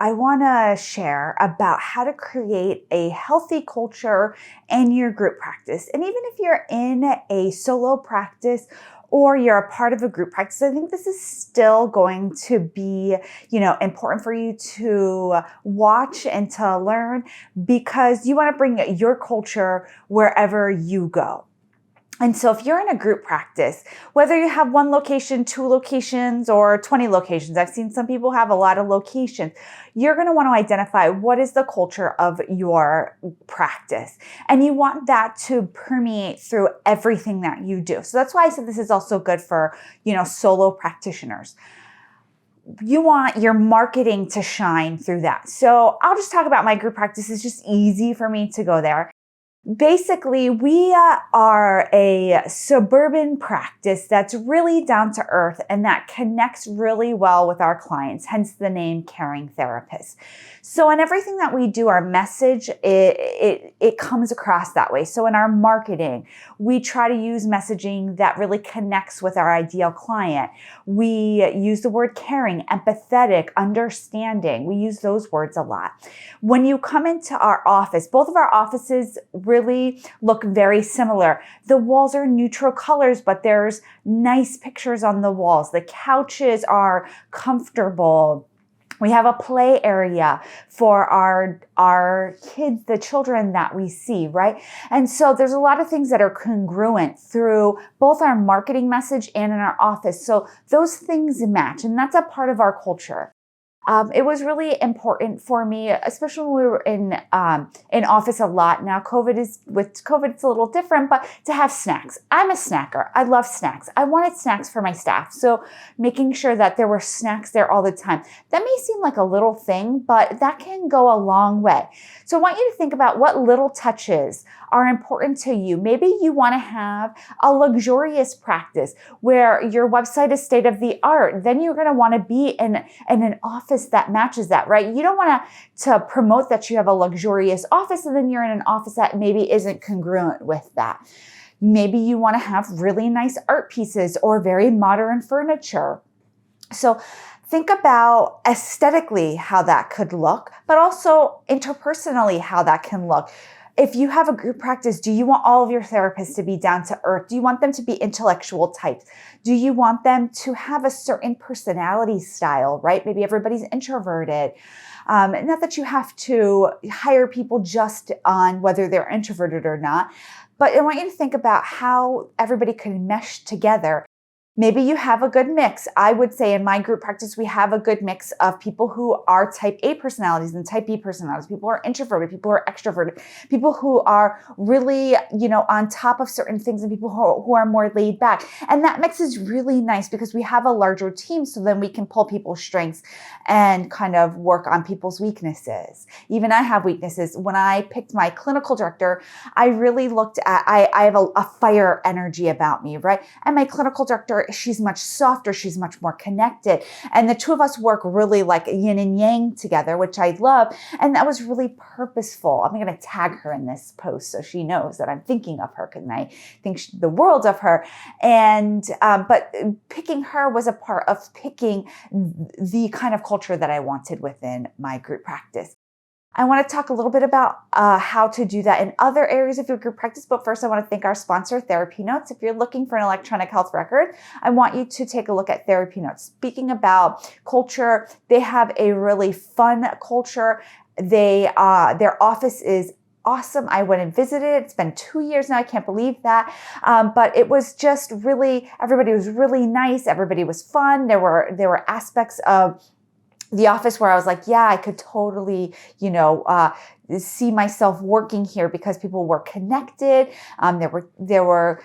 I want to share about how to create a healthy culture in your group practice. And even if you're in a solo practice or you're a part of a group practice, I think this is still going to be, important for you to watch and to learn, because you want to bring your culture wherever you go. And so if you're in a group practice, whether you have one location, 2 locations, or 20 locations, I've seen some people have a lot of locations, you're going to want to identify what is the culture of your practice. And you want that to permeate through everything that you do. So that's why I said this is also good for, solo practitioners. You want your marketing to shine through that. So I'll just talk about my group practice. It's just easy for me to go there. Basically, we are a suburban practice that's really down to earth and that connects really well with our clients, hence the name Caring Therapists. So in everything that we do, our message, it comes across that way. So in our marketing, we try to use messaging that really connects with our ideal client. We use the word caring, empathetic, understanding. We use those words a lot. When you come into our office, both of our offices really look very similar. The walls are neutral colors, but there's nice pictures on the walls. The couches are comfortable. We have a play area for our kids, the children that we see, right? And so there's a lot of things that are congruent through both our marketing message and in our office. So those things match, and that's a part of our culture. It was really important for me, especially when we were in office a lot. Now with COVID, it's a little different, but to have snacks. I'm a snacker. I love snacks. I wanted snacks for my staff. So making sure that there were snacks there all the time. That may seem like a little thing, but that can go a long way. So I want you to think about what little touches are important to you. Maybe you want to have a luxurious practice where your website is state of the art. Then you're going to want to be in an office that matches that, right? You don't want to promote that you have a luxurious office and then you're in an office that maybe isn't congruent with that. Maybe you want to have really nice art pieces or very modern furniture. So think about aesthetically how that could look, but also interpersonally how that can look. If you have a group practice, do you want all of your therapists to be down to earth? Do you want them to be intellectual types? Do you want them to have a certain personality style, right? Maybe everybody's introverted. Not that you have to hire people just on whether they're introverted or not, but I want you to think about how everybody can mesh together. Maybe you have a good mix. I would say in my group practice, we have a good mix of people who are type A personalities and type B personalities. People who are introverted, people who are extroverted, people who are really, on top of certain things, and people who are more laid back. And that mix is really nice because we have a larger team, so then we can pull people's strengths and kind of work on people's weaknesses. Even I have weaknesses. When I picked my clinical director, I really looked at, I have a fire energy about me, right? And my clinical director, she's much softer. She's much more connected. And the two of us work really like yin and yang together, which I love. And that was really purposeful. I'm going to tag her in this post so she knows that I'm thinking of her, because I think the world of her. And, but picking her was a part of picking the kind of culture that I wanted within my group practice. I want to talk a little bit about how to do that in other areas of your group practice. But first, I want to thank our sponsor, TherapyNotes. If you're looking for an electronic health record, I want you to take a look at TherapyNotes. Speaking about culture, they have a really fun culture. Their office is awesome. I went and visited. It's been 2 years now. I can't believe that. But it was just really, everybody was really nice. Everybody was fun. There were aspects of the office where I was like, yeah, I could totally, see myself working here because people were connected. There were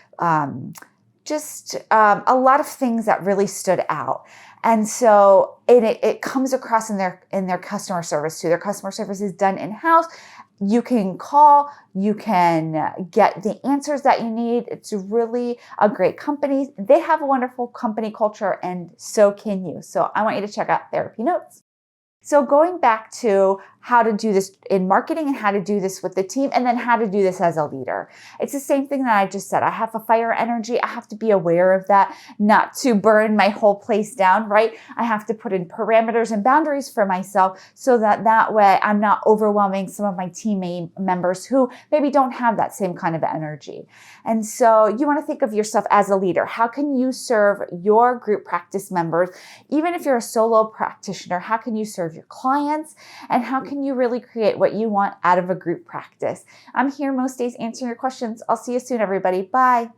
just a lot of things that really stood out. And so it comes across in their customer service too. Their customer service is done in-house. You can call, you can get the answers that you need. It's really a great company. They have a wonderful company culture, and so can you. So I want you to check out TherapyNotes. So going back to how to do this in marketing and how to do this with the team, and then how to do this as a leader. It's the same thing that I just said. I have a fire energy. I have to be aware of that, not to burn my whole place down, right? I have to put in parameters and boundaries for myself so that way I'm not overwhelming some of my team members who maybe don't have that same kind of energy. And so you want to think of yourself as a leader. How can you serve your group practice members? Even if you're a solo practitioner, how can you serve your clients? And how can you really create what you want out of a group practice? I'm here most days answering your questions. I'll see you soon, everybody. Bye.